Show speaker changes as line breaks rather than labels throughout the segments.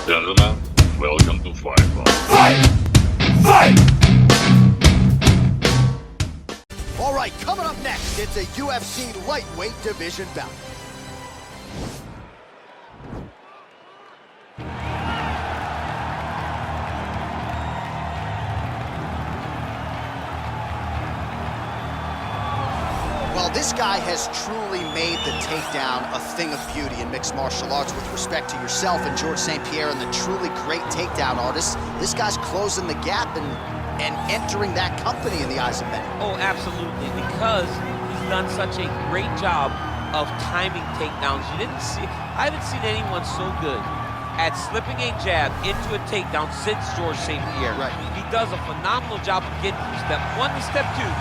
Gentlemen, welcome to Fight Club.
Fight! Fight!
All right, coming up next, it's a UFC lightweight division bout. Well, this guy has truly made the takedown a thing of beauty in mixed martial arts with respect to yourself and George St. Pierre and the truly great takedown artists. This guy's closing the gap and entering that company in the eyes of many.
Oh, absolutely, because he's done such a great job of timing takedowns. I haven't seen anyone so good at slipping a jab into a takedown since George St. Pierre.
Right.
He does a phenomenal job of getting from step one to step two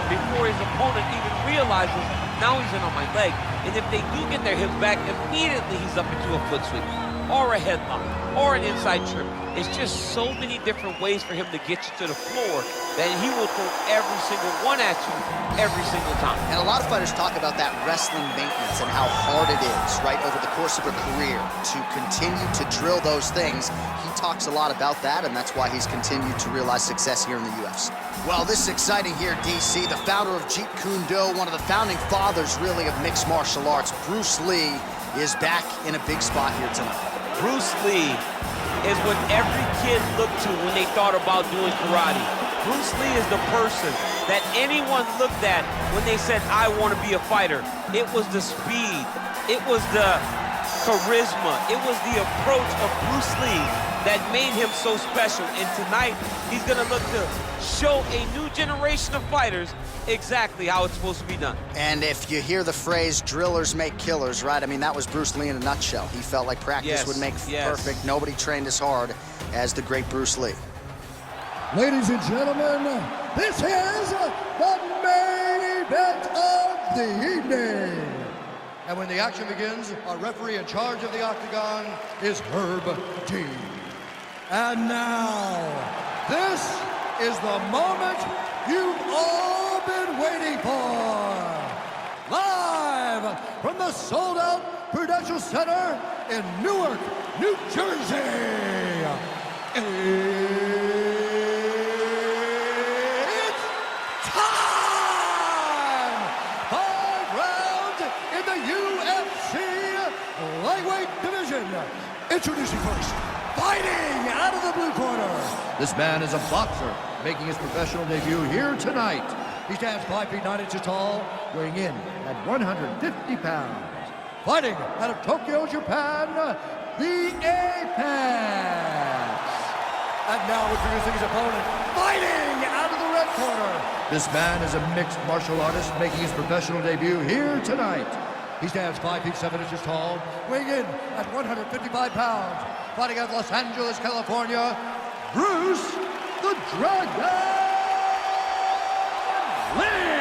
before his opponent even realizes now he's in on my leg. And if they do get their hips back, immediately he's up into a foot sweep or a headlock or an inside trip. It's just so many different ways for him to get you to the floor that he will throw every single one at you every single time.
And a lot of fighters talk about that wrestling maintenance and how hard it is, right, over the course of a career to continue to drill those things. He talks a lot about that, and that's why he's continued to realize success here in the UFC. Well, this is exciting here, DC. The founder of Jeet Kune Do, one of the founding fathers, really, of mixed martial arts, Bruce Lee, is back in a big spot here tonight.
Bruce Lee is what every kid looked to when they thought about doing karate. Bruce Lee is the person that anyone looked at when they said, I want to be a fighter. It was the speed, it was the charisma, it was the approach of Bruce Lee that made him so special. And tonight, he's gonna look to show a new generation of fighters exactly how it's supposed to be done.
And if you hear the phrase, drillers make killers, right? I mean, that was Bruce Lee in a nutshell. He felt like practice would make perfect. Nobody trained as hard as the great Bruce Lee.
Ladies and gentlemen, this is the main event of the evening. And when the action begins, our referee in charge of the octagon is Herb G. And now, this is the moment you've all been waiting for. Live from the sold-out Prudential Center in Newark, New Jersey. It's time! 5 rounds in the UFC lightweight division. Introducing first, fighting out of the blue corner. This man is a boxer, making his professional debut here tonight. He stands 5 feet 9 inches tall, weighing in at 150 pounds. Fighting out of Tokyo, Japan, the Apex. And now introducing his opponent, fighting out of the red corner. This man is a mixed martial artist, making his professional debut here tonight. He stands 5 feet 7 inches tall, weighing in at 155 pounds. Fighting out of Los Angeles, California, Bruce the Dragon Lee!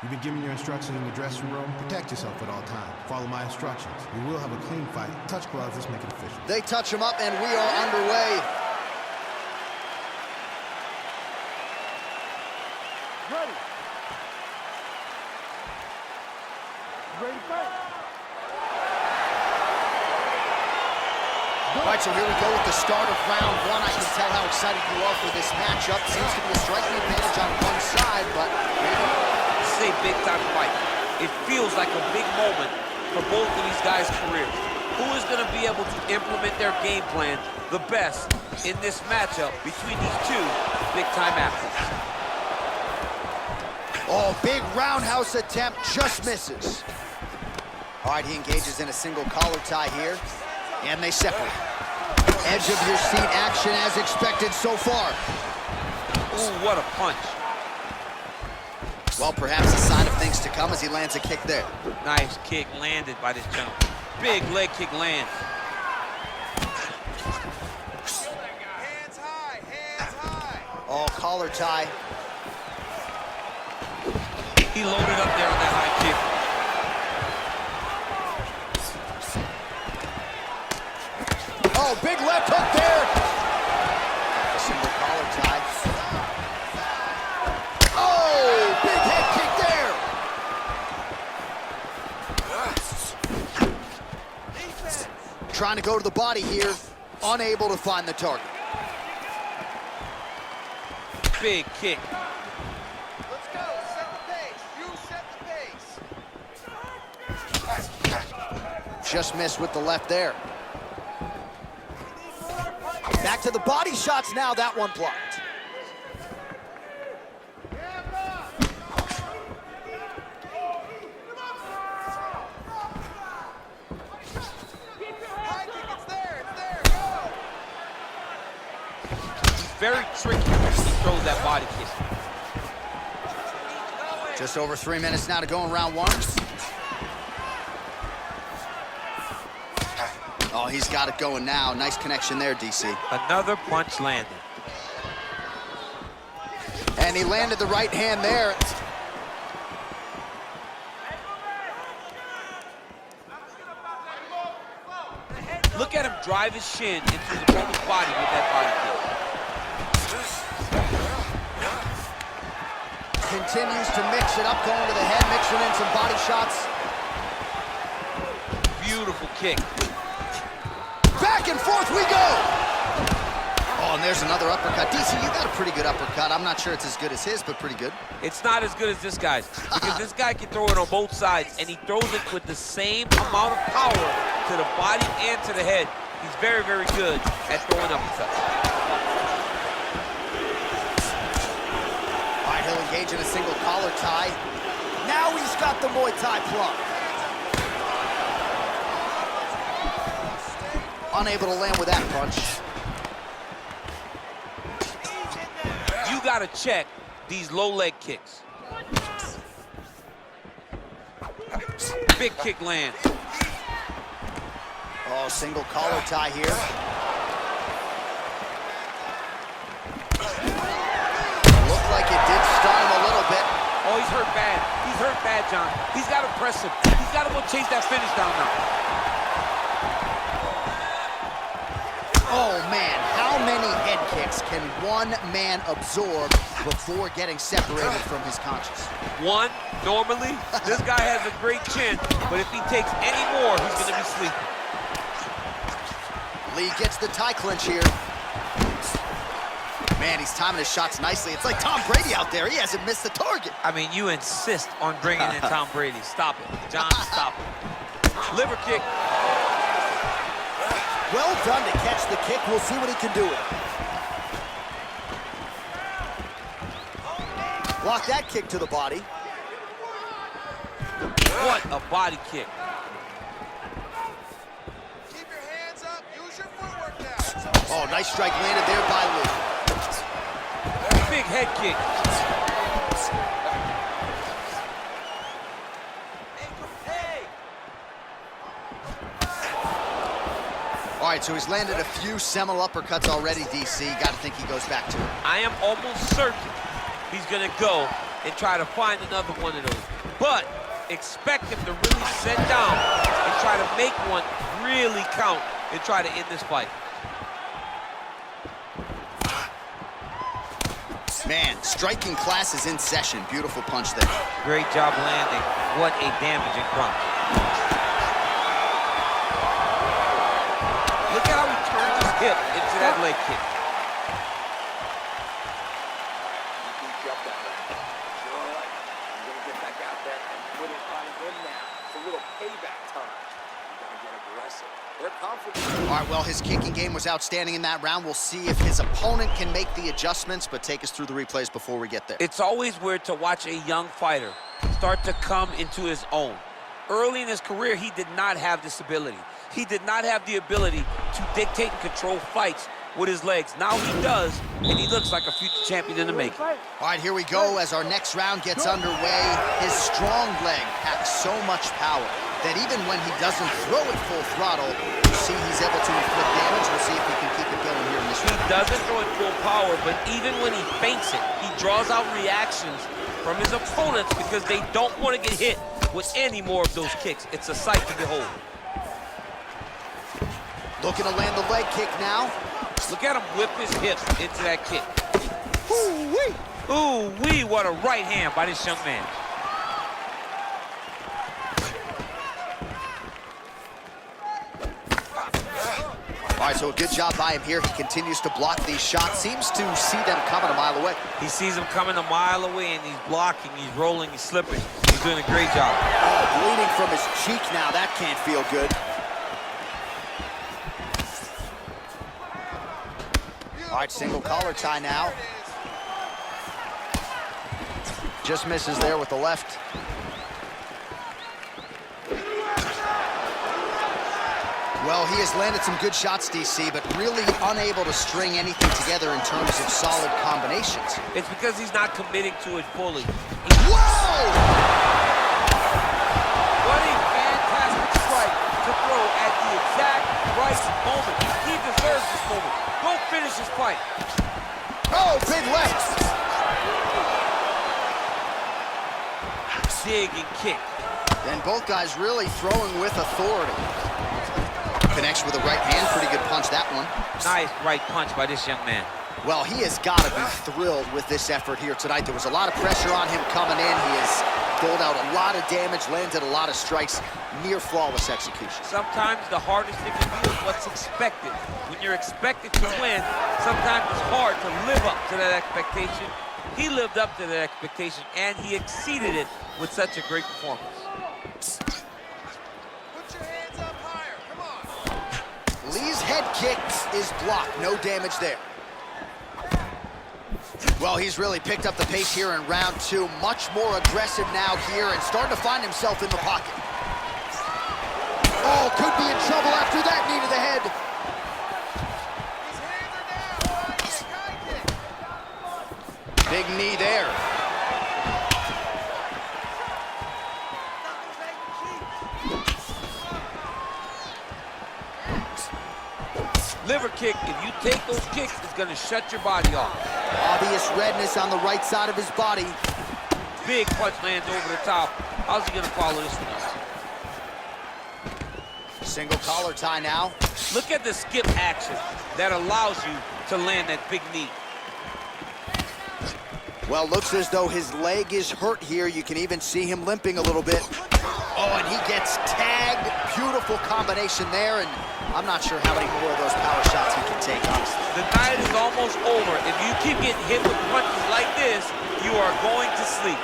You've been given your instructions in the dressing room. Protect yourself at all times. Follow my instructions. We will have a clean fight. Touch gloves, let's make it official.
They touch him up, and we are underway.
Ready. Ready to fight.
All right, so here we go with the start of round one. I can tell how excited you are for this matchup. Seems to be a striking advantage on one side, but
This is a big-time fight. It feels like a big moment for both of these guys' careers. Who is going to be able to implement their game plan the best in this matchup between these two big-time athletes?
oh, big roundhouse attempt, just misses. All right, he engages in a single collar tie here, and they separate. Edge of your seat action as expected so far.
Ooh, what a punch.
Well, perhaps a sign of things to come as he lands a kick there.
Nice kick landed by this gentleman. Big leg kick lands.
Hands high, hands high.
Oh, collar tie.
He loaded up there on that high kick.
Oh, big left hook there. A single collar tie. Oh, big head kick there. Trying to go to the body here, unable to find the target.
Big kick.
Let's go. Set the pace. You set the pace.
Just missed with the left there. Back to the body shots now. That one blocked.
High kick, it's there. Go.
Very tricky when he throws that body kick.
Just over 3 minutes now to go in round one. Oh, he's got it going now. Nice connection there, DC.
Another punch landed.
And he landed the right hand there.
Look at him drive his shin into his opponent's body with that body kick.
Continues to mix it up, going to the head, mixing in some body shots.
Beautiful kick.
Back and forth we go. Oh, and there's another uppercut. DC, you got a pretty good uppercut. I'm not sure it's as good as his, but pretty good.
It's not as good as this guy's, because this guy can throw it on both sides, and he throws it with the same amount of power to the body and to the head. He's very, very good at throwing uppercuts.
All right, he'll engage in a single collar tie. Now he's got the Muay Thai plug. Unable to land with that punch.
You got to check these low leg kicks. Big kick land.
Oh, single collar tie here. Looked like it did stun him a little bit.
Oh, he's hurt bad. He's hurt bad, John. He's got to press him. He's got to go chase that finish down now.
Oh, man, how many head kicks can one man absorb before getting separated from his conscience?
One, normally, this guy has a great chin, but if he takes any more, he's going to be sleeping.
Lee gets the tie clinch here. Man, he's timing his shots nicely. It's like Tom Brady out there. He hasn't missed the target.
I mean, you insist on bringing in Tom Brady. Stop it. John, stop it. Liver kick.
Well done to catch the kick. We'll see what he can do with it. Block that kick to the body.
What a body kick.
Keep your hands up. Use your footwork now.
Oh, nice strike landed there by Lee.
Big head kick.
All right, so he's landed a few seminal uppercuts already, DC. Got to think he goes back to it.
I am almost certain he's going to go and try to find another one of those. But expect him to really sit down and try to make one really count and try to end this fight.
Man, striking class is in session. Beautiful punch there.
Great job landing. What a damaging punch. Look at how he turned his hip into that leg kick.
He jumped on that. All right, I'm going to get back out there and put it on him now. It's a little payback time. You got to get aggressive. They're confident.
All right, well, his kicking game was outstanding in that round. We'll see if his opponent can make the adjustments, but take us through the replays before we get there.
It's always weird to watch a young fighter start to come into his own. Early in his career, he did not have this ability. He did not have the ability to dictate and control fights with his legs. Now he does, and he looks like a future champion in the making.
All right, here we go as our next round gets underway. His strong leg packs so much power that even when he doesn't throw it full throttle, you see he's able to inflict damage. We'll see if he can keep it going here in this round.
He doesn't throw it full power, but even when he feints it, he draws out reactions from his opponents because they don't want to get hit with any more of those kicks. It's a sight to behold.
Looking to land the leg kick now.
Look at him whip his hips into that kick.
Ooh-wee.
Ooh-wee, what a right hand by this young man.
All right, so a good job by him here. He continues to block these shots. Seems to see them coming a mile away.
He sees them coming a mile away, and he's blocking, he's rolling, he's slipping. He's doing a great job.
Oh, bleeding from his cheek now. That can't feel good. All right, single collar tie now. Just misses there with the left. Well, he has landed some good shots, DC, but really unable to string anything together in terms of solid combinations.
It's because he's not committing to it fully.
Whoa!
What a fantastic strike to throw at the exact right moment. He deserves this moment. Go finish his fight.
Oh, big left.
Dig and kick.
And both guys really throwing with authority. Connects with a right hand, pretty good punch, that one.
Nice right punch by this young man.
Well, he has got to be thrilled with this effort here tonight. There was a lot of pressure on him coming in. He has doled out a lot of damage, landed a lot of strikes, near flawless execution.
Sometimes the hardest thing to do is what's expected. When you're expected to win, sometimes it's hard to live up to that expectation. He lived up to that expectation, and he exceeded it with such a great performance.
Lee's head kick is blocked. No damage there. Well, he's really picked up the pace here in round two. Much more aggressive now here and starting to find himself in the pocket. Oh, could be in trouble after that knee to the head. Big knee there.
Liver kick, if you take those kicks, it's gonna shut your body off.
Obvious redness on the right side of his body.
Big punch lands over the top. How's he gonna follow this one up?
Single collar tie now.
Look at the skip action that allows you to land that big knee.
Well, looks as though his leg is hurt here. You can even see him limping a little bit. Oh, and he gets tagged. Beautiful combination there, and I'm not sure how many more of those power shots he can take, honestly.
The night is almost over. If you keep getting hit with punches like this, you are going to sleep.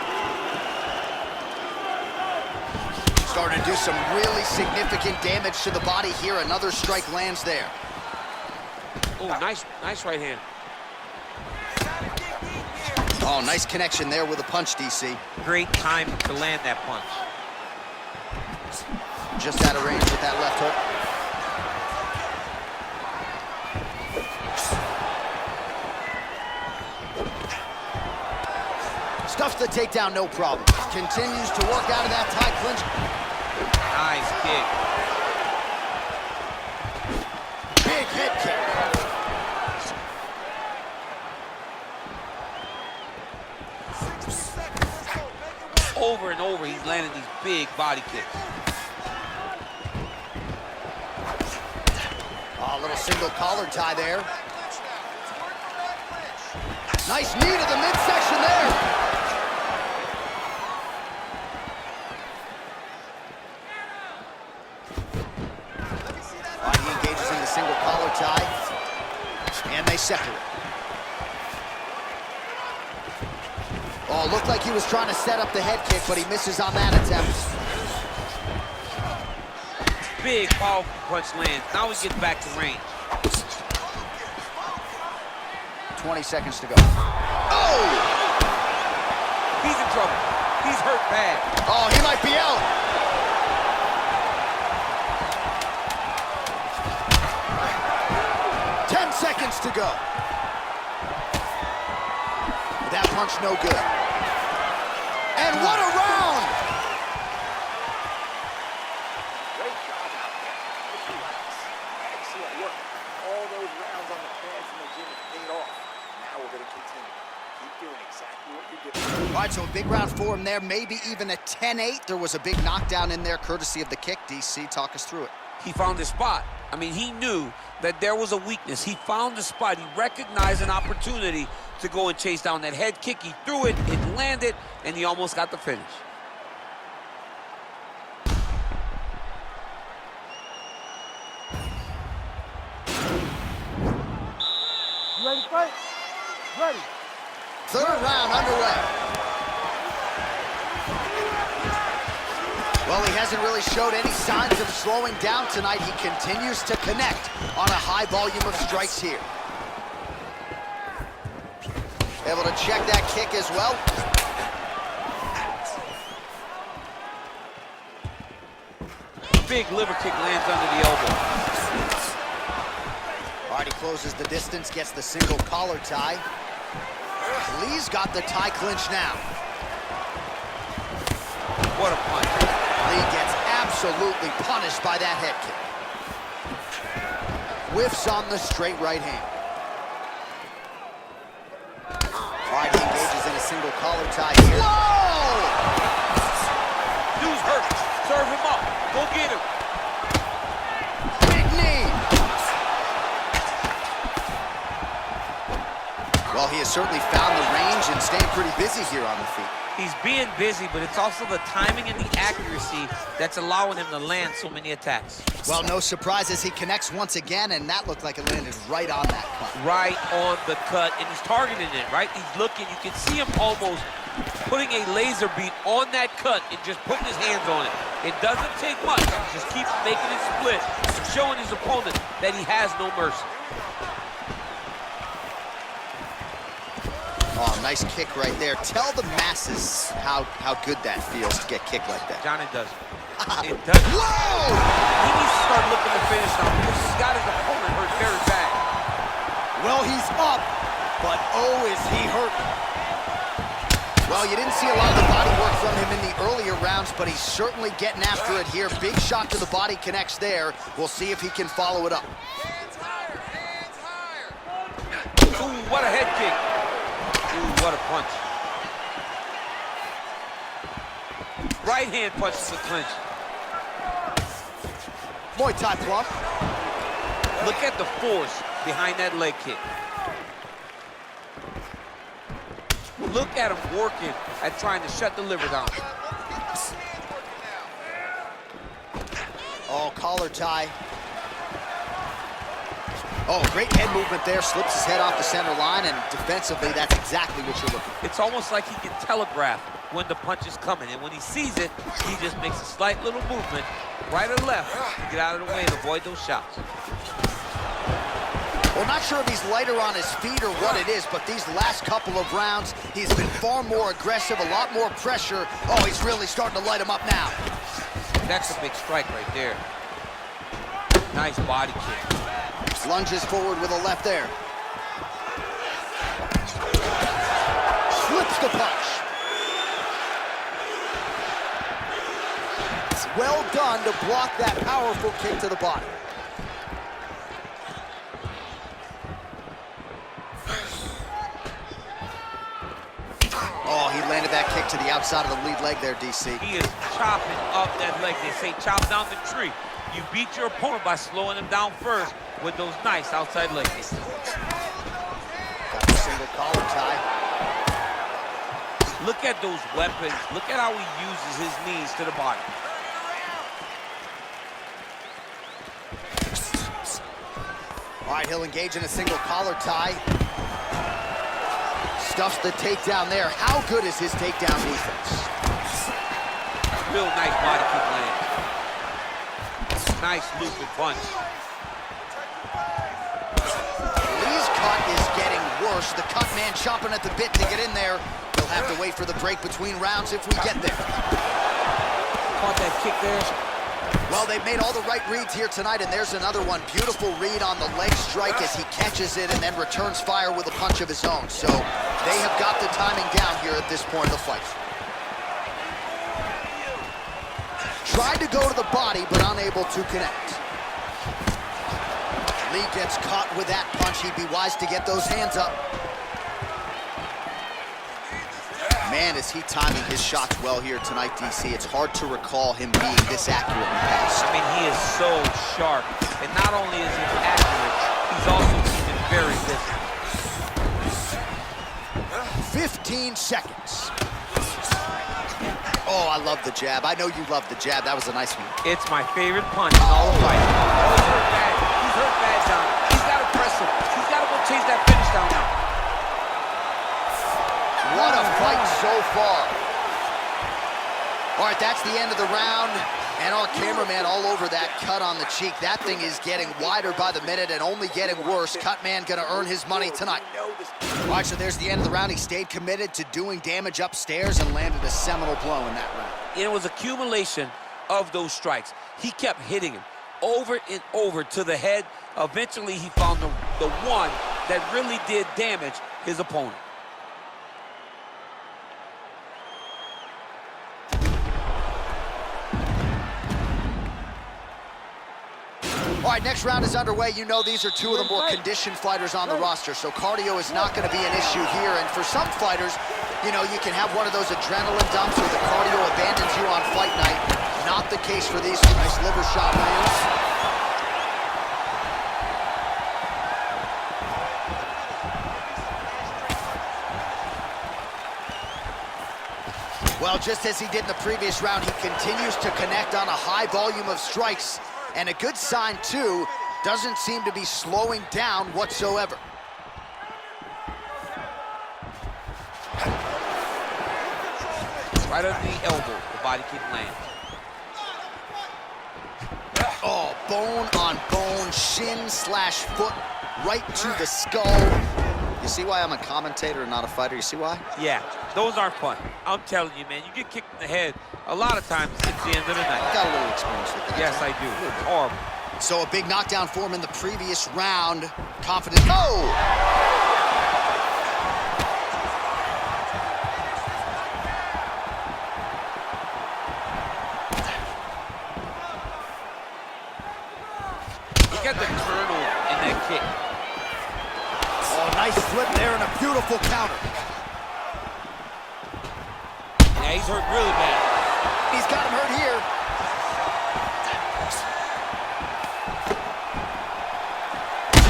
Starting to do some really significant damage to the body here. Another strike lands there.
Oh, nice right hand.
Oh, nice connection there with a punch, DC.
Great time to land that punch.
Just out of range with that left hook. Stuffs the takedown, no problem. Continues to work out of that tie clinch.
Nice kick.
Big head kick.
Over and over, he's landing these big body kicks.
Oh, a little single collar tie there. Nice knee to the midsection there. He engages in the single collar tie, and they separate. Oh, looked like he was trying to set up the head kick, but he misses on that attempt.
Big, powerful punch lands. Now he gets back to range.
20 seconds to go. Oh!
He's in trouble. He's hurt bad.
Oh, he might be out. Seconds to go. That punch no good. And what a round!
Great job out there. Just relax. Excellent work. All those rounds on the pads in the gym have paid off. Now we're going to continue. Keep doing exactly what you're doing.
All right, so a big round for him there, maybe even a 10-8. There was a big knockdown in there, courtesy of the kick. DC, talk us through it.
He found his spot. I mean, he knew that there was a weakness. He found the spot. He recognized an opportunity to go and chase down that head kick. He threw it, it landed, and he almost got the finish.
You ready to fight? Ready.
Third round underway. Well, he hasn't really showed any signs of slowing down tonight. He continues to connect on a high volume of strikes here. Able to check that kick as well.
Big liver kick lands under the elbow.
All right, he closes the distance, gets the single collar tie. Lee's got the tie clinch now.
What a punch.
Lee gets absolutely punished by that head kick. Whiffs on the straight right hand. All right, he engages in a single collar tie here. Whoa!
Dude's hurt. Serve him up. Go get him.
Big knee. Well, he has certainly found the range and staying pretty busy here on the feet.
He's being busy, but it's also the timing and the accuracy that's allowing him to land so many attacks.
Well, no surprises, he connects once again, and that looked like it landed right on that cut.
Right on the cut, and he's targeting it, right? He's looking. You can see him almost putting a laser beam on that cut and just putting his hands on it. It doesn't take much. He just keeps making it split, showing his opponent that he has no mercy.
Oh, nice kick right there. Tell the masses how good that feels to get kicked like that.
Johnny does it. It does.
Whoa!
He needs to start looking to finish now because he's got his opponent hurt very bad.
Well, he's up, but oh, is he hurt. Well, you didn't see a lot of the body work from him in the earlier rounds, but he's certainly getting after it here. Big shot to the body connects there. We'll see if he can follow it up.
Hands higher, hands higher.
Ooh, what a head kick. Ooh, what a punch. Right hand punches the clinch.
Muay Thai plump.
Look at the force behind that leg kick. Look at him working at trying to shut the liver down.
Oh, collar tie. Oh, great head movement there. Slips his head off the center line, and defensively, that's exactly what you're looking for.
It's almost like he can telegraph when the punch is coming, and when he sees it, he just makes a slight little movement, right or left, to get out of the way and avoid those shots.
Well, not sure if he's lighter on his feet or what it is, but these last couple of rounds, he's been far more aggressive, a lot more pressure. Oh, he's really starting to light him up now.
That's a big strike right there. Nice body kick.
Lunges forward with a left there. Slips the punch. It's well done to block that powerful kick to the body. Oh, he landed that kick to the outside of the lead leg there, DC.
He is chopping up that leg. They say chop down the tree. You beat your opponent by slowing him down first with those nice outside leg kicks.
Got the single collar tie.
Look at those weapons. Look at how he uses his knees to the body.
All right, he'll engage in a single collar tie. Stuffs the takedown there. How good is his takedown defense?
Real nice body kick land. Nice looping punch.
Lee's cut is getting worse. The cut man chomping at the bit to get in there. He'll have to wait for the break between rounds if we get there.
Caught that kick there.
Well, they've made all the right reads here tonight, and there's another one. Beautiful read on the leg strike as he catches it and then returns fire with a punch of his own. So they have got the timing down here at this point of the fight. Tried to go to the body, but unable to connect. Lee gets caught with that punch. He'd be wise to get those hands up. Man, is he timing his shots well here tonight, DC. It's hard to recall him being this accurate in the past.
I mean, he is so sharp. And not only is he accurate, he's also keeping very busy.
15 seconds. Oh, I love the jab. I know you love the jab. That was a nice one.
It's my favorite punch in all the fighting. Oh, he's hurt bad. He's hurt bad, John. He's got to press him. He's got to go chase that finish down now.
What a fight so far. All right, that's the end of the round. And our cameraman all over that cut on the cheek. That thing is getting wider by the minute and only getting worse. Cut man gonna earn his money tonight. All right, so there's the end of the round. He stayed committed to doing damage upstairs and landed a seminal blow in that round.
It was accumulation of those strikes. He kept hitting him over and over to the head. Eventually, he found the one that really did damage his opponent.
All right, next round is underway. You know these are two of the more conditioned fighters on the roster, so cardio is not going to be an issue here. And for some fighters, you know, you can have one of those adrenaline dumps where the cardio abandons you on fight night. Not the case for these two. Nice liver shot lands. Well, just as he did in the previous round, he continues to connect on a high volume of strikes. And a good sign, too, doesn't seem to be slowing down whatsoever.
Right under the elbow, the body kick lands.
Oh, bone on bone, shin slash foot, right to the skull. You see why I'm a commentator and not a fighter? You see why?
Yeah, those aren't fun. I'm telling you, man, you get kicked in the head, a lot of times it's the end of the night.
Got a little experience with that.
Yes, I do. It's horrible.
So a big knockdown for him in the previous round. Confident. Oh!
Look at the turnover in that kick.
Oh, nice flip there and a beautiful counter.
Yeah, he's hurt really bad.
He's got him hurt here.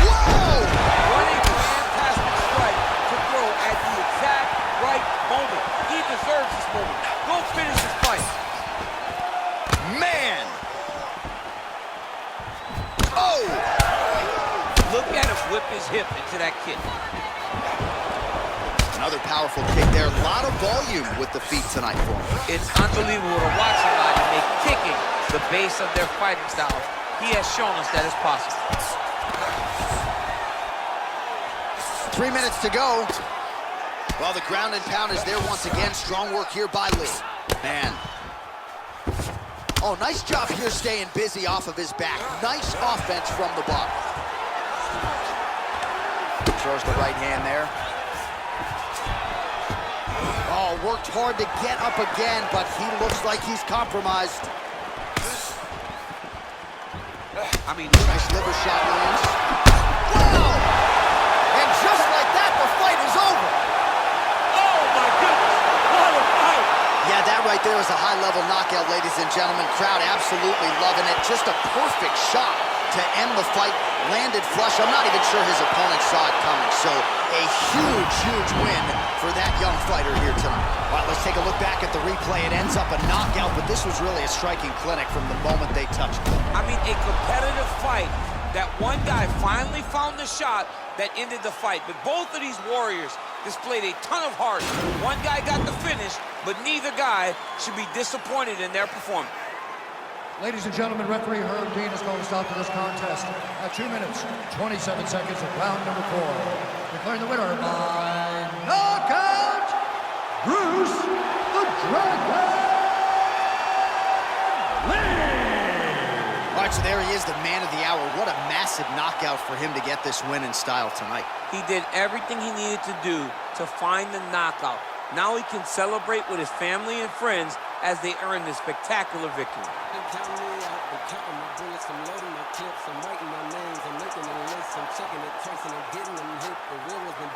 Whoa!
Running fantastic strike to throw at the exact right moment. He deserves this moment. Go finish this fight.
Man! Oh!
Look at him whip his hip into that kick.
Another powerful kick there. A lot of volume with the feet tonight for him.
It's unbelievable to watch somebody make kicking the base of their fighting style. He has shown us that it's possible.
3 minutes to go. Well, the ground and pound is there once again. Strong work here by Lee. Man. Oh, nice job here staying busy off of his back. Nice offense from the bottom. Throws the right hand there. Oh, worked hard to get up again, but he looks like he's compromised.
I mean,
Nice liver shot lands. Wow! And just like that, the fight is over.
oh my goodness, what a fight!
Yeah, that right there is a high-level knockout, ladies and gentlemen. Crowd absolutely loving it. Just a perfect shot to end the fight. Landed flush. I'm not even sure his opponent saw it coming. So a huge, huge win for that young fighter here tonight. All right, let's take a look back at the replay. It ends up a knockout, but this was really a striking clinic from the moment they touched it.
I mean, a competitive fight. That one guy finally found the shot that ended the fight. But both of these warriors displayed a ton of heart. One guy got the finish, but neither guy should be disappointed in their performance.
Ladies and gentlemen, referee Herb Dean is going to stop to this contest at 2 minutes, 27 seconds of round number 4. Declaring the winner by knockout, Bruce the Dragon Lee!
All right, so there he is, the man of the hour. What a massive knockout for him to get this win in style tonight.
He did everything he needed to do to find the knockout. Now he can celebrate with his family and friends as they earn this spectacular victory.
Counting me out, I'm counting my bullets, I'm loading my clips, I'm writing my names, I'm making a list, I'm checking it twice and I'm getting them hit. The real one's been